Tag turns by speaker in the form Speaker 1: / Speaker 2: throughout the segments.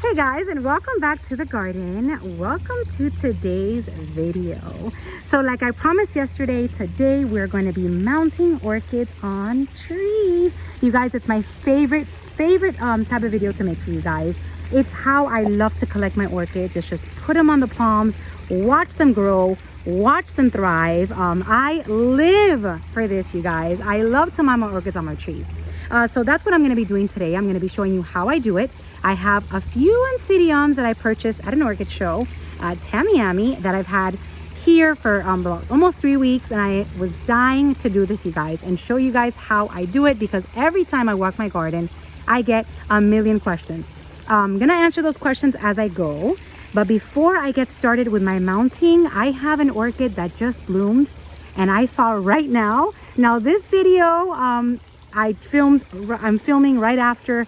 Speaker 1: Hey guys, and welcome back to the garden. Welcome to today's video. So like I promised yesterday, today we're going to be mounting orchids on trees. You guys, it's my favorite type of video to make for you guys. It's how I love to collect my orchids. It's just put them on the palms, watch them grow, watch them thrive. I live for this, you guys. I love to mount my orchids on my trees. So that's what I'm going to be doing today. I'm going to be showing you how I do it. I have a few Oncidiums that I purchased at an orchid show at Tamiami that I've had here for almost 3 weeks, and I was dying to do this, you guys, and show you guys how I do it, because every time I walk my garden I get a million questions. I'm gonna answer those questions as I go, but before I get started with my mounting, I have an orchid that just bloomed and I saw right now. Now this video I'm filming right after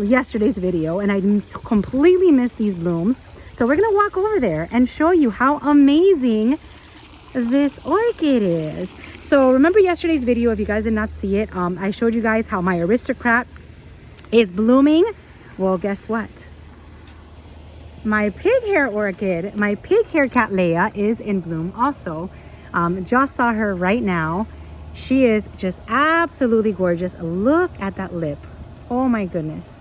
Speaker 1: yesterday's video, and I completely missed these blooms. So we're gonna walk over there and show you how amazing this orchid is. So remember yesterday's video, if you guys did not see it, I showed you guys how my aristocrat is blooming. Well, guess what? My pig hair orchid, my pig hair cattleya, is in bloom also. Just saw her right now. She is just absolutely gorgeous. Look at that lip. Oh my goodness.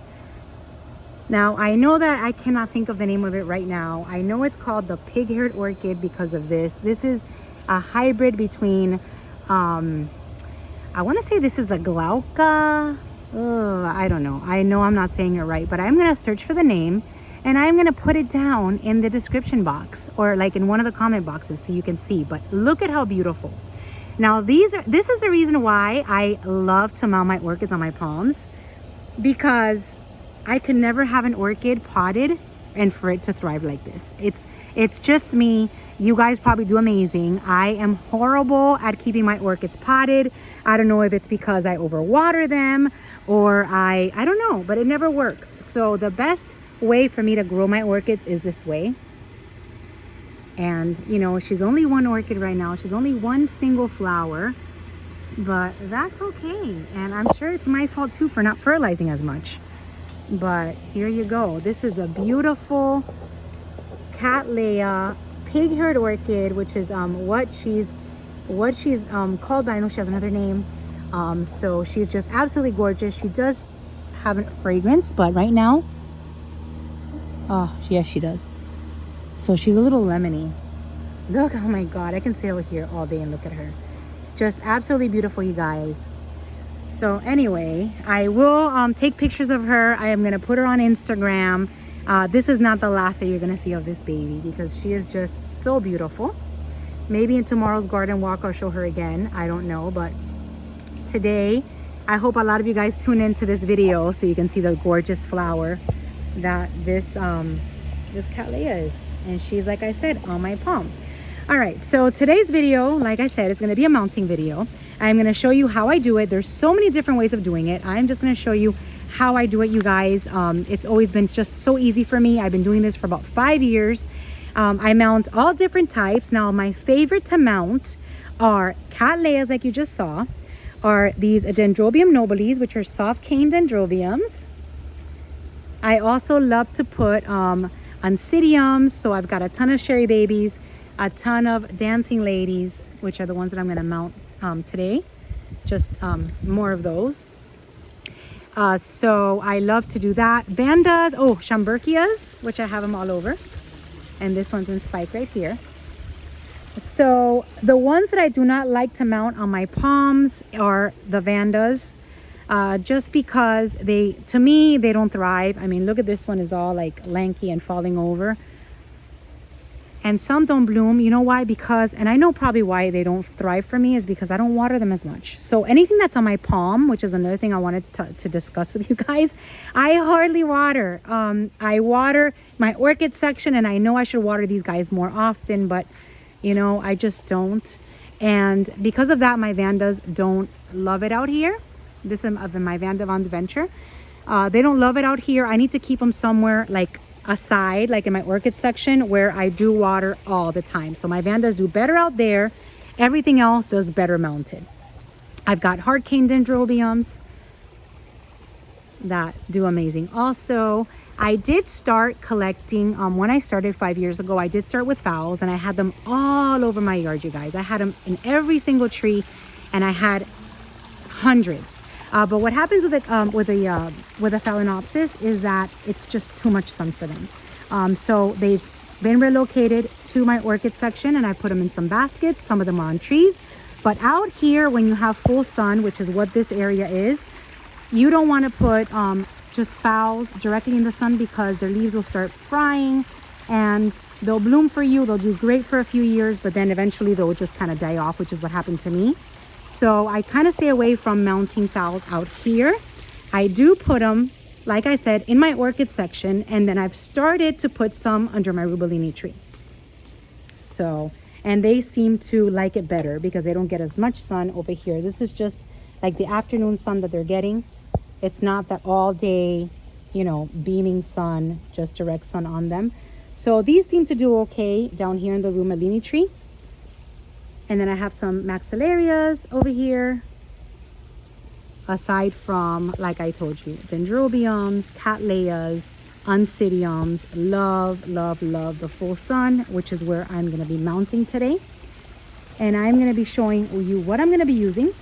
Speaker 1: Now, I know that I cannot think of the name of it right now. I know it's called the pig-haired orchid because of this. This is a hybrid between, I want to say this is a glauca. I don't know. I know I'm not saying it right, but I'm going to search for the name and I'm going to put it down in the description box, or like in one of the comment boxes so you can see. But look at how beautiful. Now, this is the reason why I love to mount my orchids on my palms, because I could never have an orchid potted and for it to thrive like this. It's just me. You guys probably do amazing. I am horrible at keeping my orchids potted. I don't know if it's because I overwater them or I don't know, but it never works. So the best way for me to grow my orchids is this way. And you know, she's only one orchid right now. She's only one single flower, but that's okay. And I'm sure it's my fault too for not fertilizing as much. But here you go. This is a beautiful cattleya pig-haired orchid, which is what she's called, but I know she has another name. So she's just absolutely gorgeous. She does have a fragrance, but right now, oh yes, she does. So she's a little lemony. Look, oh my God, I can stay over here all day and look at her. Just absolutely beautiful, you guys. So anyway, I will take pictures of her. I am going to put her on Instagram. This is not the last that you're going to see of this baby, because she is just so beautiful. Maybe in tomorrow's garden walk I'll show her again. I don't know, but today I hope a lot of you guys tune into this video so you can see the gorgeous flower that this cattleya is. And she's, like I said, on my palm. All right, so today's video, like I said, is going to be a mounting video. I'm going to show you how I do it. There's so many different ways of doing it. I'm just going to show you how I do it, you guys. It's always been just so easy for me. I've been doing this for about 5 years. I mount all different types. Now, my favorite to mount are cattleyas, like you just saw, are these Dendrobium nobilis, which are soft cane dendrobiums. I also love to put Oncidiums. So I've got a ton of cherry babies, a ton of dancing ladies, which are the ones that I'm going to mount today. Just more of those. So I love to do that. Vandas, oh, Schomburgkias, which I have them all over. And this one's in spike right here. So the ones that I do not like to mount on my palms are the Vandas. Just because to me, they don't thrive. I mean, look at this one, is all like lanky and falling over. And some don't bloom. You know why? Because, and I know probably why they don't thrive for me, is because I don't water them as much. So anything that's on my palm, which is another thing I wanted to discuss with you guys, I hardly water. I water my orchid section, and I know I should water these guys more often, but you know, I just don't. And because of that, my Vandas don't love it out here. This is my Vanda Von Venture. They don't love it out here. I need to keep them somewhere like aside, like in my orchid section, where I do water all the time. So my Vandas do better out there. Everything else does better mounted. I've got hard cane dendrobiums. that do amazing. Also, I did start collecting, when I started 5 years ago, I did start with phals, and I had them all over my yard, you guys. I had them in every single tree, and I had hundreds. But what happens with a phalaenopsis is that it's just too much sun for them. So they've been relocated to my orchid section, and I put them in some baskets. Some of them are on trees. But out here, when you have full sun, which is what this area is, you don't want to put just phals directly in the sun, because their leaves will start frying and they'll bloom for you. They'll do great for a few years, but then eventually they'll just kind of die off, which is what happened to me. So I kind of stay away from mounting phals out here. I do put them, like I said, in my orchid section, and then I've started to put some under my rubellini tree. So, and they seem to like it better because they don't get as much sun over here. This is just like the afternoon sun that they're getting. It's not that all day, you know, beaming sun, just direct sun on them. So these seem to do okay down here in the rubellini tree. And then I have some maxillarias over here. Aside from, like I told you, dendrobiums, cattleyas, oncidiums. Love, love, love the full sun, which is where I'm going to be mounting today. And I'm going to be showing you what I'm going to be using.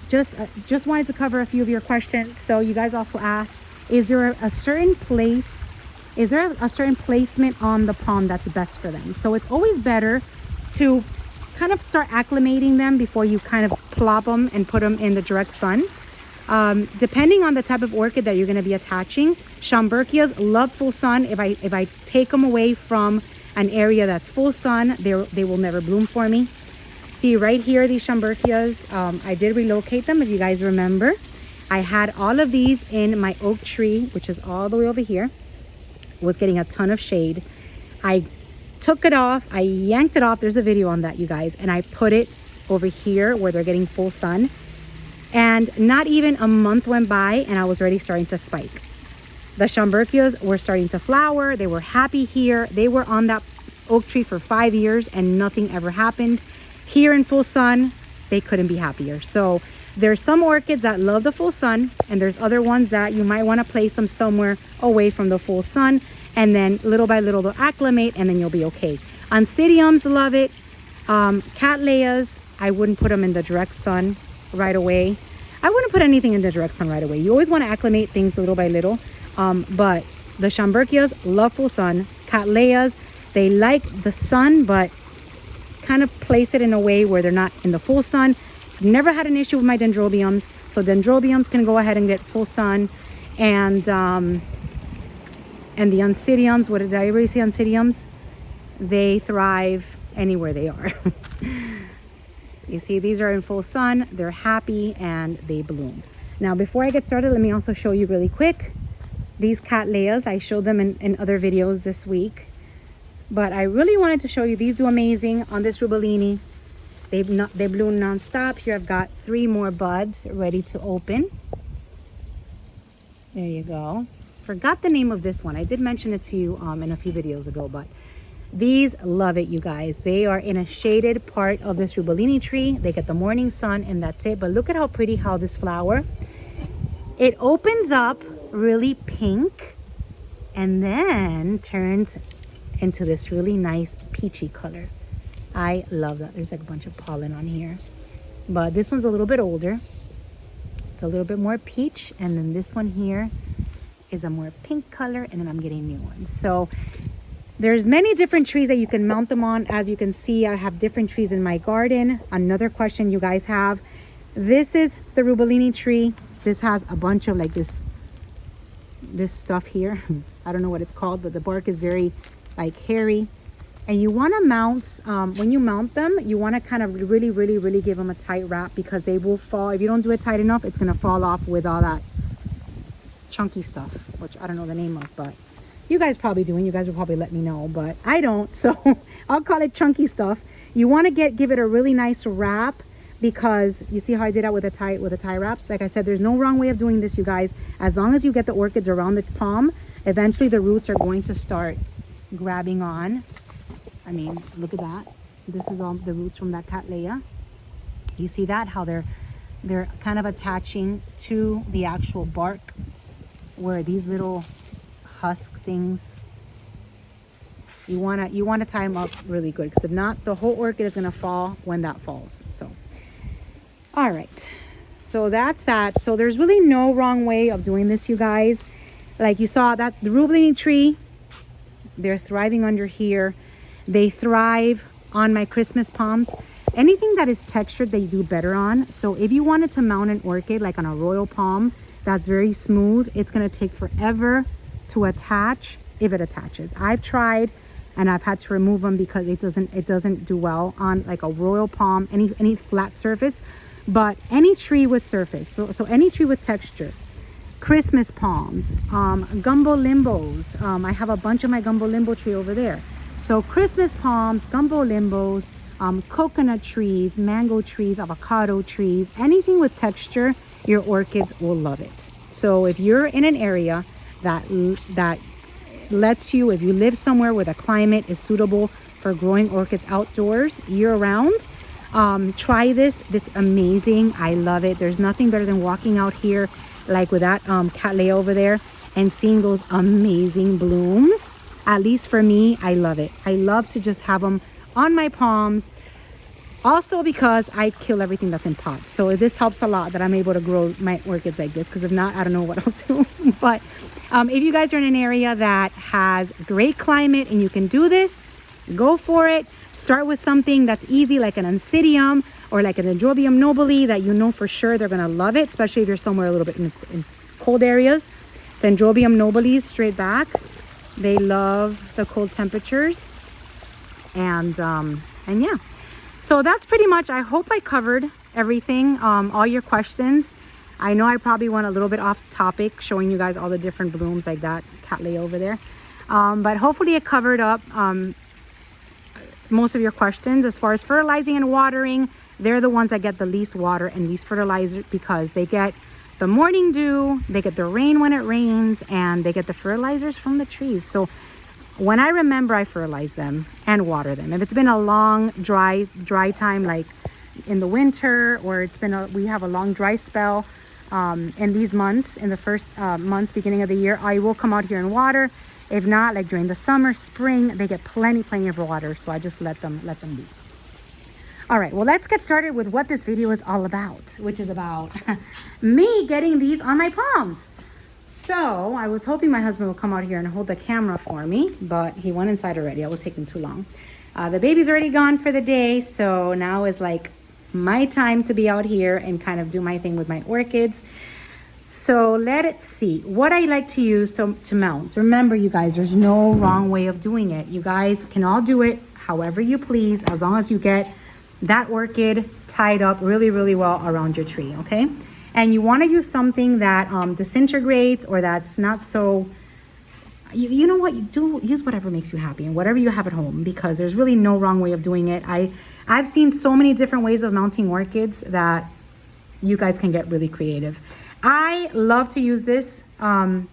Speaker 1: Just wanted to cover a few of your questions. So you guys also asked, is there a certain place, is there a certain placement on the palm that's best for them? So it's always better to kind of start acclimating them before you kind of plop them and put them in the direct sun. Depending on the type of orchid that you're going to be attaching, Schomburgkias love full sun. If I take them away from an area that's full sun, they will never bloom for me. See right here, these Schomburgkias, I did relocate them, if you guys remember. I had all of these in my oak tree, which is all the way over here. It was getting a ton of shade. I took it off, I yanked it off. There's a video on that, you guys. And I put it over here where they're getting full sun. And not even a month went by and I was already starting to spike. The Schomburgkias were starting to flower. They were happy here. They were on that oak tree for 5 years and nothing ever happened. Here in full sun, they couldn't be happier. So there's some orchids that love the full sun, and there's other ones that you might want to place them somewhere away from the full sun, and then little by little they'll acclimate, and then you'll be okay. Oncidiums love it. Cattleyas, I wouldn't put them in the direct sun right away. I wouldn't put anything in the direct sun right away. You always want to acclimate things little by little. But the Schomburgkias love full sun. Cattleyas, they like the sun, but kind of place it in a way where they're not in the full sun. I've never had an issue with my dendrobiums. So dendrobiums can go ahead and get full sun. And the oncidiums, what did I already say? Oncidiums, they thrive anywhere they are. You see, these are in full sun, they're happy, and they bloom. Now, before I get started, let me also show you really quick. These cattleyas, I showed them in other videos this week. But I really wanted to show you, these do amazing on this rubellini. They bloom non-stop. Here I've got 3 more buds ready to open. There you go. Forgot the name of this one. I did mention it to you in a few videos ago, but these love it, you guys. They are in a shaded part of this rubellini tree. They get the morning sun and that's it. But look at how pretty how this flower, it opens up really pink and then turns into this really nice peachy color. I love that. There's like a bunch of pollen on here, but this one's a little bit older. It's a little bit more peach, and then this one here is a more pink color, and then I'm getting new ones. So there's many different trees that you can mount them on. As you can see, I have different trees in my garden. Another question you guys have, this is the rubellini tree. This has a bunch of like this stuff here. I don't know what it's called, but the bark is very like hairy. And you want to mount, when you mount them, you want to kind of really give them a tight wrap, because they will fall. If you don't do it tight enough, it's going to fall off with all that chunky stuff, which I don't know the name of, but you guys probably do, and you guys will probably let me know, but I don't, so I'll call it chunky stuff. You want to give it a really nice wrap, because you see how I did that with the tie wraps. Like I said, there's no wrong way of doing this, you guys. As long as you get the orchids around the palm, eventually the roots are going to start grabbing on. I mean, look at that. This is all the roots from that cattleya. You see that, how they're they're kind of attaching to the actual bark, where these little husk things, you wanna tie them up really good, because if not, the whole orchid is gonna fall when that falls. So, all right, so that's that. So there's really no wrong way of doing this, you guys. Like you saw that the rubellini tree, they're thriving under here. They thrive on my Christmas palms. Anything that is textured, they do better on. So if you wanted to mount an orchid like on a royal palm that's very smooth, it's gonna take forever to attach, if it attaches. I've tried and I've had to remove them because it doesn't do well on like a royal palm, any flat surface. But any tree with surface, so any tree with texture, Christmas palms, gumbo limbos. I have a bunch of my gumbo limbo tree over there. So Christmas palms, gumbo limbos, coconut trees, mango trees, avocado trees, anything with texture, your orchids will love it. So if you're in an area that lets you, if you live somewhere where the climate is suitable for growing orchids outdoors year round, try this. It's amazing. I love it. There's nothing better than walking out here like with that cattleya over there and seeing those amazing blooms. At least for me, I love it. I love to just have them on my palms. Also because I kill everything that's in pots. So this helps a lot that I'm able to grow my orchids like this, because if not, I don't know what I'll do. But if you guys are in an area that has great climate and you can do this, go for it. Start with something that's easy, like an Oncidium or like an Dendrobium nobile, that you know for sure they're gonna love it, especially if you're somewhere a little bit in cold areas. Dendrobium nobiles, straight back, they love the cold temperatures. And yeah, so that's pretty much, I hope I covered everything, all your questions. I know I probably went a little bit off topic showing you guys all the different blooms like that cattleya over there, but hopefully it covered up most of your questions. As far as fertilizing and watering, they're the ones that get the least water and least fertilizer, because they get the morning dew, they get the rain when it rains, and they get the fertilizers from the trees. So when I remember, I fertilize them and water them. If it's been a long dry time, like in the winter, or we have a long dry spell in these months, in the first months, beginning of the year, I will come out here and water. If not, like during the summer, spring, they get plenty of water. So I just let them be. All right, well, let's get started with what this video is all about, which is about me getting these on my palms. So I was hoping my husband would come out here and hold the camera for me, but he went inside already. I was taking too long. The baby's already gone for the day, so now is like my time to be out here and kind of do my thing with my orchids. So let's see what I like to use to mount. Remember, you guys, there's no wrong way of doing it. You guys can all do it however you please, as long as you get that orchid tied up really, really well around your tree, okay? And you want to use something that disintegrates, or that's not so, you know what, use whatever makes you happy and whatever you have at home, because there's really no wrong way of doing it. I've seen so many different ways of mounting orchids that you guys can get really creative. I love to use this. I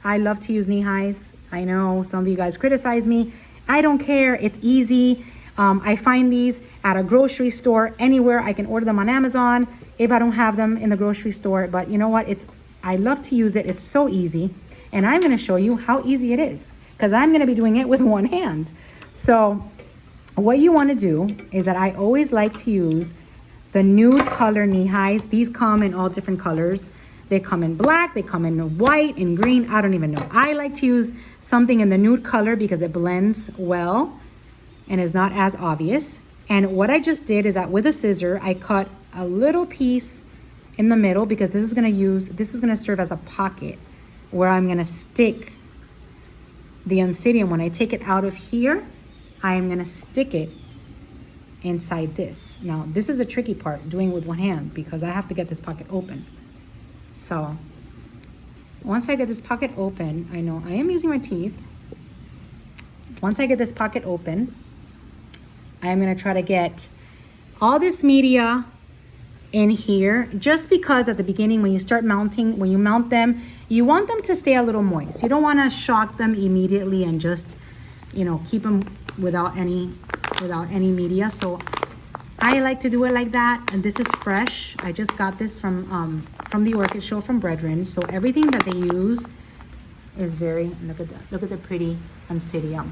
Speaker 1: love to use knee highs. I know some of you guys criticize me. I don't care. It's easy. I find these at a grocery store, anywhere. I can order them on Amazon if I don't have them in the grocery store. But you know what? I love to use it. It's so easy. And I'm going to show you how easy it is, because I'm going to be doing it with one hand. So what you want to do is that I always like to use the nude color knee highs. These come in all different colors. They come in black, they come in white and green. I don't even know. I like to use something in the nude color because it blends well and is not as obvious. And what I just did is that with a scissor, I cut a little piece in the middle, because this is gonna serve as a pocket where I'm gonna stick the Oncidium. When I take it out of here, I am gonna stick it inside this. Now, this is a tricky part, doing it with one hand, because I have to get this pocket open. So once I get this pocket open, I know I am using my teeth. Once I get this pocket open, I'm gonna try to get all this media in here, just because at the beginning, when you mount them, you want them to stay a little moist. You don't wanna shock them immediately and just, keep them without any media. So I like to do it like that, and this is fresh. I just got this from the Orchid Show from Brethren. So everything that they use is very, look at the pretty Oncidium.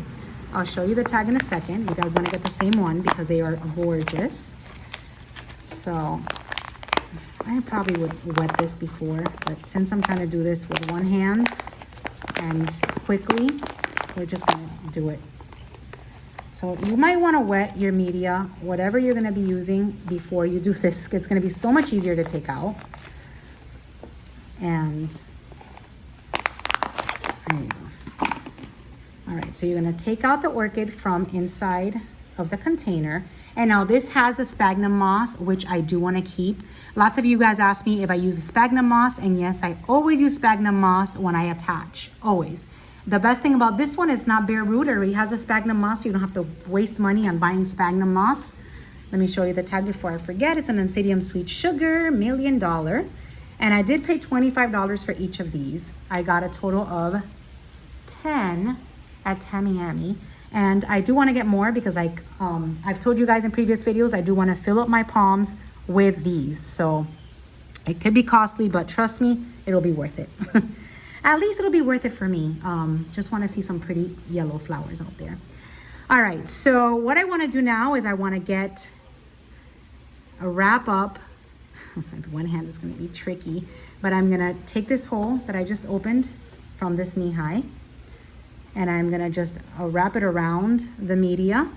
Speaker 1: I'll show you the tag in a second. You guys want to get the same one because they are gorgeous. So I probably would wet this before, but since I'm trying to do this with one hand and quickly, we're just gonna do it. So you might want to wet your media, whatever you're going to be using, before you do this. It's going to be so much easier to take out. And there you go. All right, so you're going to take out the orchid from inside of the container. And now this has a sphagnum moss, which I do want to keep. Lots of you guys ask me if I use a sphagnum moss, and yes, I always use sphagnum moss when I attach, always. The best thing about this one is not bare root. It already has a sphagnum moss, so you don't have to waste money on buying sphagnum moss. Let me show you the tag before I forget. It's an Oncidium Sweet Sugar, $1 million. And I did pay $25 for each of these. I got a total of 10 at Tamiami. And I do want to get more because I've told you guys in previous videos, I do want to fill up my palms with these. So it could be costly, but trust me, it'll be worth it. At least it'll be worth it for me. Just want to see some pretty yellow flowers out there. All right, so what I want to do now is I want to get a wrap up. With one hand is going to be tricky, but I'm going to take this hole that I just opened from this knee high, and I'm going to just wrap it around the media.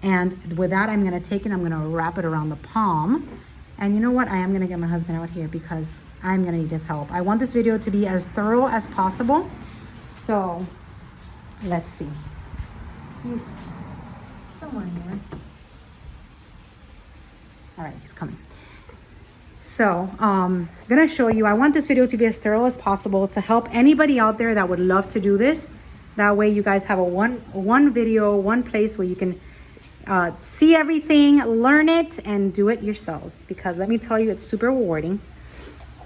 Speaker 1: And with that, I'm going to take it, I'm going to wrap it around the palm. And you know what? I am going to get my husband out here because I'm going to need his help. I want this video to be as thorough as possible. So let's see. He's somewhere here. All right, he's coming. So I'm going to show you. I want this video to be as thorough as possible to help anybody out there that would love to do this. That way you guys have a one video, one place where you can see everything, learn it, and do it yourselves. Because let me tell you, it's super rewarding.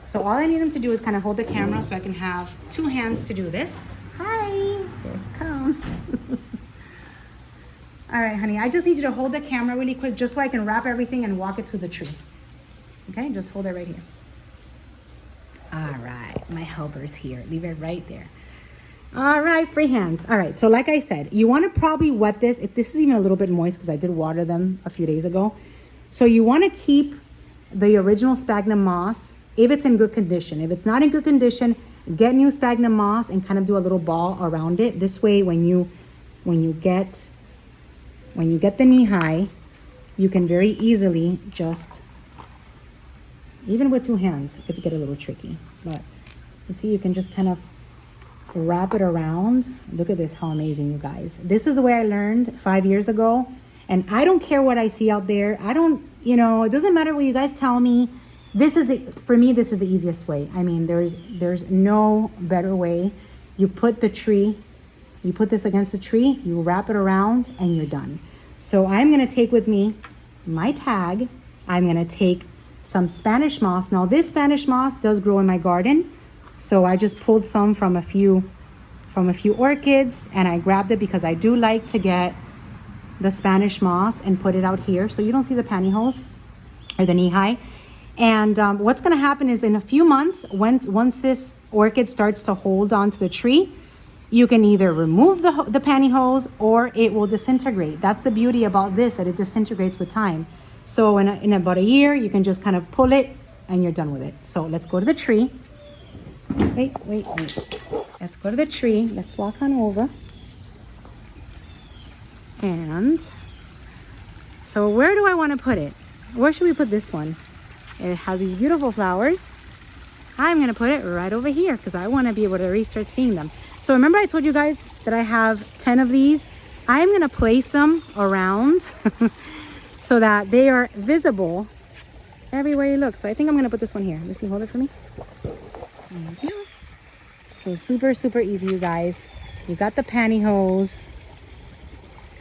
Speaker 1: So all I need him to do is kind of hold the camera so I can have two hands to do this. Hi, here he comes. All right, honey, I just need you to hold the camera really quick just so I can wrap everything and walk it to the tree. Okay, just hold it right here. All right, my helper's here. Leave it right there. All right, free hands. All right, so like I said, you want to probably wet this. If this is even a little bit moist because I did water them a few days ago. So you want to keep the original sphagnum moss if it's in good condition. If it's not in good condition, get new sphagnum moss and kind of do a little ball around it. This way, when you get the knee high, you can very easily just, even with two hands, it could get a little tricky. But you see, you can just kind of wrap it around. Look at this, how amazing, you guys. This is the way I learned 5 years ago. And I don't care what I see out there. I don't, it doesn't matter what you guys tell me. This is for me, this is the easiest way. I mean, there's no better way. You put this against the tree, you wrap it around, and you're done. So I'm gonna take with me my tag. I'm gonna take some Spanish moss. Now this Spanish moss does grow in my garden. So I just pulled some from a few orchids, and I grabbed it because I do like to get the Spanish moss and put it out here so you don't see the pantyhose or the knee high. And what's going to happen is in a few months, once this orchid starts to hold onto the tree, you can either remove the pantyhose or it will disintegrate. That's the beauty about this, that it disintegrates with time. So in about a year, you can just kind of pull it and you're done with it. So let's go to the tree. Wait. Let's go to the tree. Let's walk on over. And so where do I want to put it? Where should we put this one? It has these beautiful flowers. I'm going to put it right over here because I want to be able to restart seeing them. So remember I told you guys that I have 10 of these? I'm going to place them around so that they are visible everywhere you look. So I think I'm going to put this one here. Missy, hold it for me. Thank you. So super, super easy, you guys. You got the pantyhose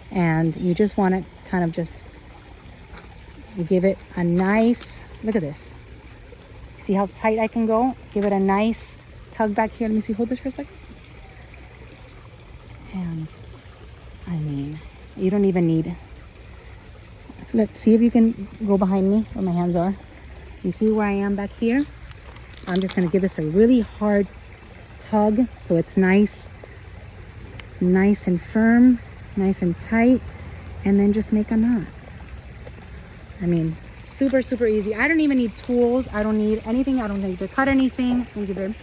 Speaker 1: and you just want to kind of just give it a nice, look at this. See how tight I can go? Give it a nice tug back here. Let me see, hold this for a second. And I mean, you don't even need Let's see if you can go behind me where my hands are. You see where I am back here? I'm just gonna give this a really hard tug so it's nice and firm, nice and tight, and then just make a knot. I mean, super, super easy. I don't even need tools. I don't need anything. I don't need to cut anything. Thank you, babe.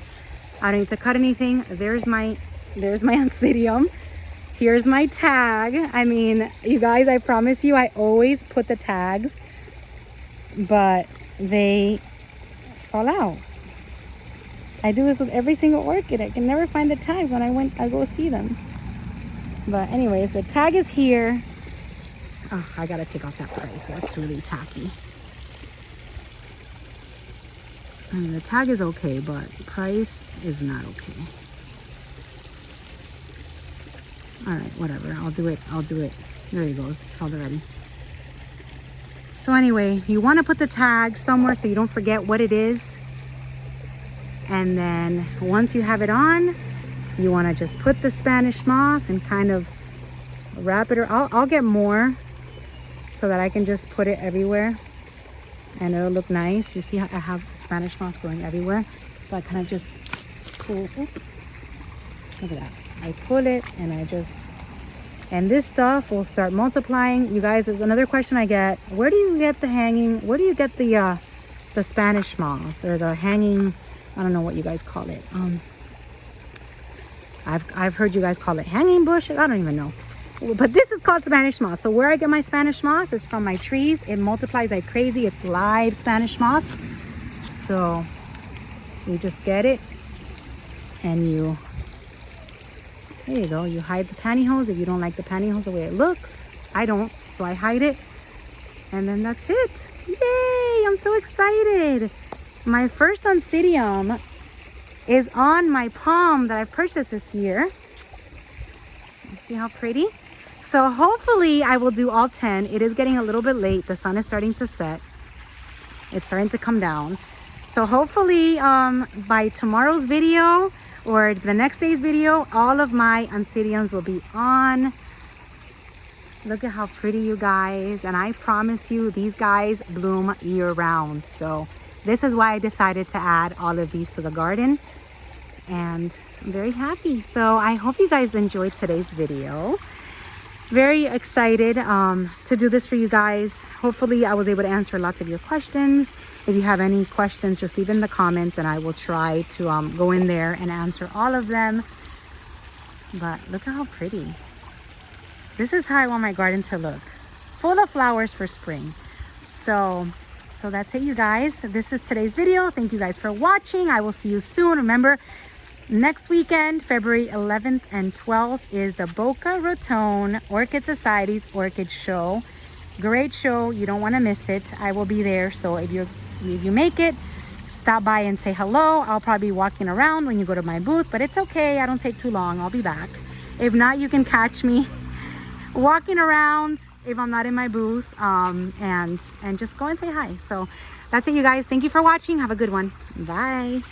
Speaker 1: I don't need to cut anything. There's my Oncidium. Here's my tag. I mean, you guys, I promise you, I always put the tags, but they fall out. I do this with every single orchid. I can never find the tags when I go see them. But anyways, the tag is here. Oh, I gotta take off that price. That's really tacky. I mean, the tag is okay, but price is not okay. All right, whatever. I'll do it. There he goes. Filled already. So anyway, you want to put the tag somewhere so you don't forget what it is. And then once you have it on, you want to just put the Spanish moss and kind of wrap it. I'll get more so that I can just put it everywhere and it'll look nice. You see how I have Spanish moss growing everywhere. So I kind of just pull. Look at that. I pull it and and this stuff will start multiplying. You guys, there's another question I get. Where do you get the Spanish moss or the hanging, I don't know what you guys call it. I've heard you guys call it hanging bushes. I don't even know. But this is called Spanish moss. So where I get my Spanish moss is from my trees. It multiplies like crazy. It's live Spanish moss. So you just get it and there you go. You hide the pantyhose if you don't like the pantyhose the way it looks. I don't, so I hide it. And then that's it. Yay! I'm so excited. My first Oncidium is on my palm that I purchased this year. See how pretty? So hopefully I will do all 10. It is getting a little bit late. The sun is starting to set. It's starting to come down. So hopefully by tomorrow's video or the next day's video, all of my Oncidiums will be on. Look at how pretty, you guys. And I promise you, these guys bloom year round. So this is why I decided to add all of these to the garden. And I'm very happy. So I hope you guys enjoyed today's video. Very excited to do this for you guys. Hopefully I was able to answer lots of your questions. If you have any questions, just leave in the comments and I will try to go in there and answer all of them. But look at how pretty. This is how I want my garden to look. Full of flowers for spring. So that's it, you guys. This is today's video. Thank you guys for watching. I will see you soon. Remember, next weekend, February 11th and 12th, is the Boca Raton Orchid Society's Orchid Show. Great show. You don't want to miss it. I will be there. So if you make it, stop by and say hello. I'll probably be walking around when you go to my booth, but it's okay. I don't take too long. I'll be back. If not, you can catch me walking around if I'm not in my booth, and just go and say hi. So that's it, you guys. Thank you for watching. Have a good one. Bye.